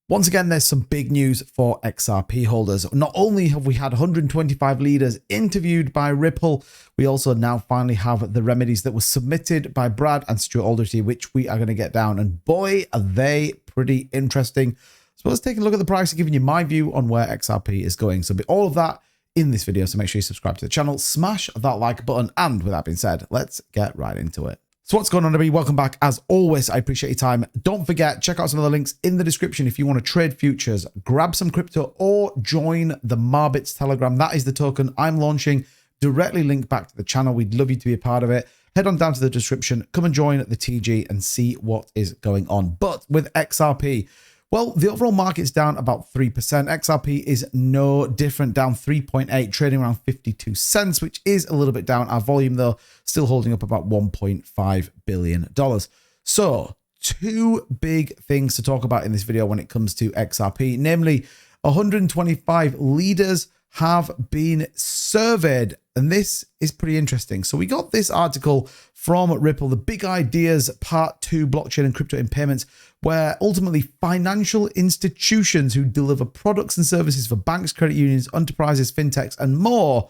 Once again, there's some big news for XRP holders. Not only have we had 125 leaders interviewed by Ripple, we also now finally have the remedies that were submitted by Brad and Stuart Alderty, which we are going to get down. And boy, are they pretty interesting. So let's take a look at the price and giving you my view on where XRP is going. So all of that in this video. So make sure you subscribe to the channel, smash that like button. And with that being said, let's get right into it. So what's going on, everybody? Welcome back. As always, I appreciate your time. Don't forget, check out some of the links in the description if you want to trade futures, grab some crypto, or join the Marbits Telegram. That is the token I'm launching, directly linked back to the channel. We'd love you to be a part of it. Head on down to the description, come and join the TG and see what is going on. But with XRP, well, the overall market's down about 3%. XRP is no different, down 3.8, trading around 52 cents, which is a little bit down. Our volume, though, still holding up about $1.5 billion. So, two big things to talk about in this video when it comes to XRP, namely 125 leaders have been surveyed, and this is pretty interesting. So we got this article from Ripple, the Big Ideas Part 2, Blockchain and Crypto in Payments, where ultimately financial institutions who deliver products and services for banks, credit unions, enterprises, fintechs, and more,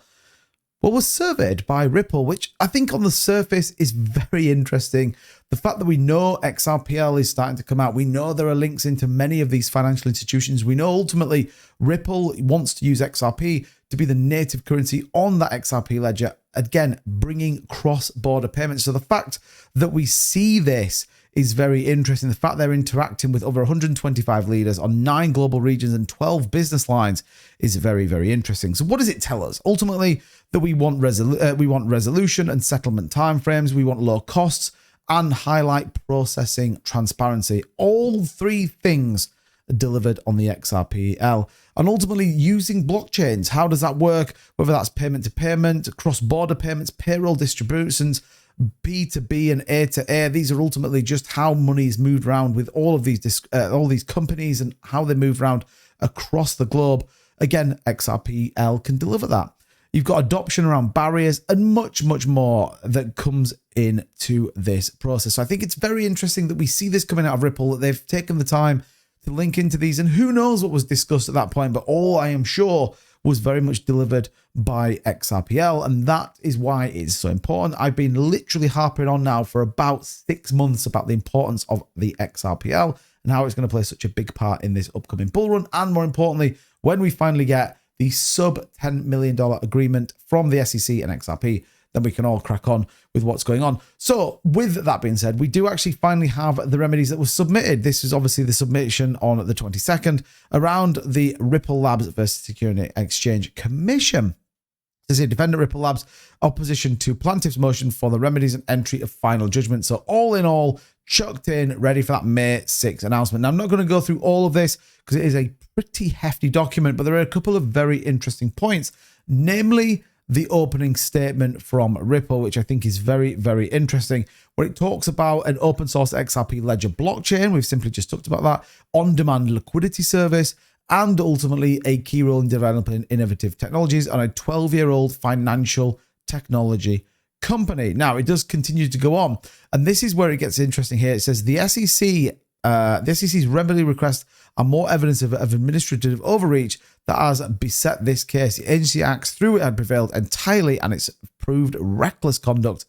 well, was surveyed by Ripple, which I think on the surface is very interesting. The fact that we know XRPL is starting to come out, we know there are links into many of these financial institutions. We know ultimately Ripple wants to use XRP to be the native currency on that XRP ledger, again, bringing cross-border payments. So the fact that we see this is very interesting. The fact they're interacting with over 125 leaders on 9 global regions and 12 business lines is very, very interesting. So what does it tell us? Ultimately, that we want resolution and settlement timeframes. We want low costs and highlight processing transparency. All three things are delivered on the XRPL. And ultimately, using blockchains, how does that work? Whether that's payment to payment, cross-border payments, payroll distributions, B2B and A to A. These are ultimately just how money is moved around with all of these companies and how they move around across the globe. Again, XRPL can deliver that. You've got adoption around barriers and much, much more that comes into this process. So I think it's very interesting that we see this coming out of Ripple, that they've taken the time to link into these, and who knows what was discussed at that point, but all I am sure was very much delivered by XRPL, and that is why it's so important. I've been literally harping on now for about 6 months about the importance of the XRPL and how it's going to play such a big part in this upcoming bull run, and more importantly, when we finally get the sub $10 million agreement from the SEC and XRP, then we can all crack on with what's going on. So with that being said, we do actually finally have the remedies that were submitted. This is obviously the submission on the 22nd around the Ripple Labs versus Security Exchange Commission. This is defendant Ripple Labs opposition to plaintiff's motion for the remedies and entry of final judgment. So all in all, chucked in, ready for that May 6th announcement. Now, I'm not going to go through all of this because it is a pretty hefty document, but there are a couple of very interesting points, namely the opening statement from Ripple, which I think is very, very interesting, where it talks about an open source XRP ledger blockchain. We've simply just talked about that, on-demand liquidity service, and ultimately a key role in developing innovative technologies on a 12-year-old financial technology company. Now, it does continue to go on, and this is where it gets interesting here. It says the SEC's remedy requests are more evidence of administrative overreach that has beset this case. The agency acts through it had prevailed entirely, and it's proved reckless conduct.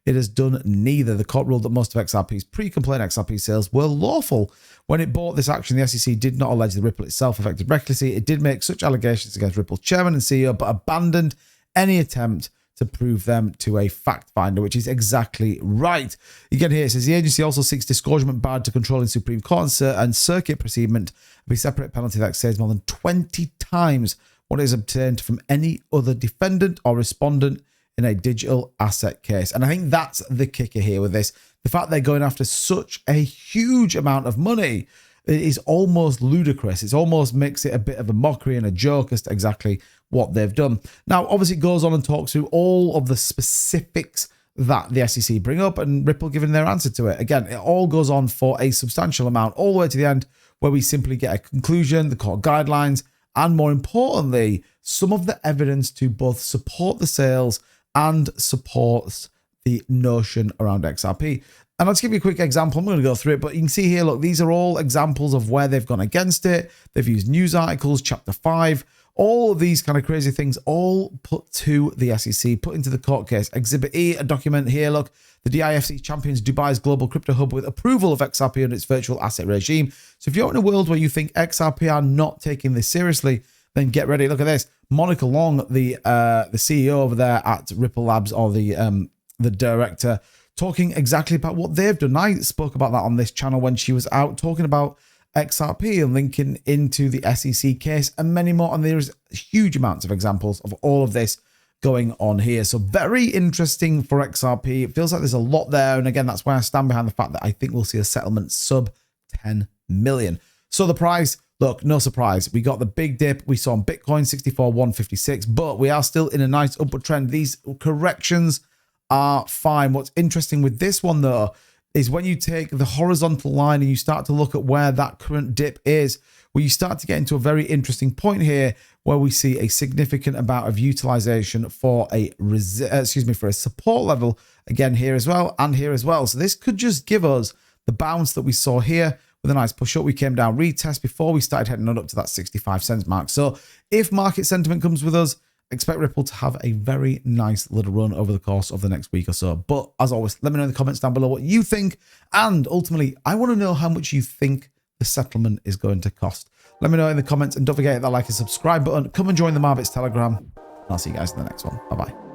It has done neither. The court ruled that most of XRP's pre-complaint XRP sales were lawful. When it brought this action, the SEC did not allege the Ripple itself affected recklessly. It did make such allegations against Ripple's chairman and CEO, but abandoned any attempt to prove them to a fact finder, which is exactly right. Again, here it says the agency also seeks disgorgement barred to controlling Supreme Court and circuit proceedment of a separate penalty that exceeds more than 20 times what is obtained from any other defendant or respondent in a digital asset case. And I think that's the kicker here with this. The fact they're going after such a huge amount of money, it is almost ludicrous. It almost makes it a bit of a mockery and a joke as to exactly what they've done. Now, obviously, it goes on and talks through all of the specifics that the SEC bring up and Ripple giving their answer to it. Again, it all goes on for a substantial amount, all the way to the end, where we simply get a conclusion, the court guidelines, and more importantly, some of the evidence to both support the sales and support the notion around XRP. And I'll just give you a quick example. I'm going to go through it, but you can see here, look, these are all examples of where they've gone against it. They've used news articles, chapter 5, all of these kind of crazy things, all put to the SEC, put into the court case. Exhibit E, a document here, look, the DIFC champions Dubai's global crypto hub with approval of XRP and its virtual asset regime. So if you're in a world where you think XRP are not taking this seriously, then get ready. Look at this. Monica Long, the CEO over there at Ripple Labs, or the director, talking exactly about what they've done. I spoke about that on this channel when she was out talking about XRP and linking into the SEC case and many more. And there's huge amounts of examples of all of this going on here. So very interesting for XRP. It feels like there's a lot there. And again, that's why I stand behind the fact that I think we'll see a settlement sub 10 million. So the price, look, no surprise. We got the big dip. We saw on Bitcoin 64,156, but we are still in a nice upward trend. These corrections are fine. What's interesting with this one though is when you take the horizontal line and you start to look at where that current dip is, where you start to get into a very interesting point here where we see a significant amount of utilization for a for a support level again here as well and here as well. So this could just give us the bounce that we saw here with a nice push up. We came down, retest before we started heading on up to that 65 cents mark. So if market sentiment comes with us, expect Ripple to have a very nice little run over the course of the next week or so. But as always, let me know in the comments down below what you think. And ultimately, I want to know how much you think the settlement is going to cost. Let me know in the comments, and don't forget that like and subscribe button. Come and join the Marbits Telegram. And I'll see you guys in the next one. Bye-bye.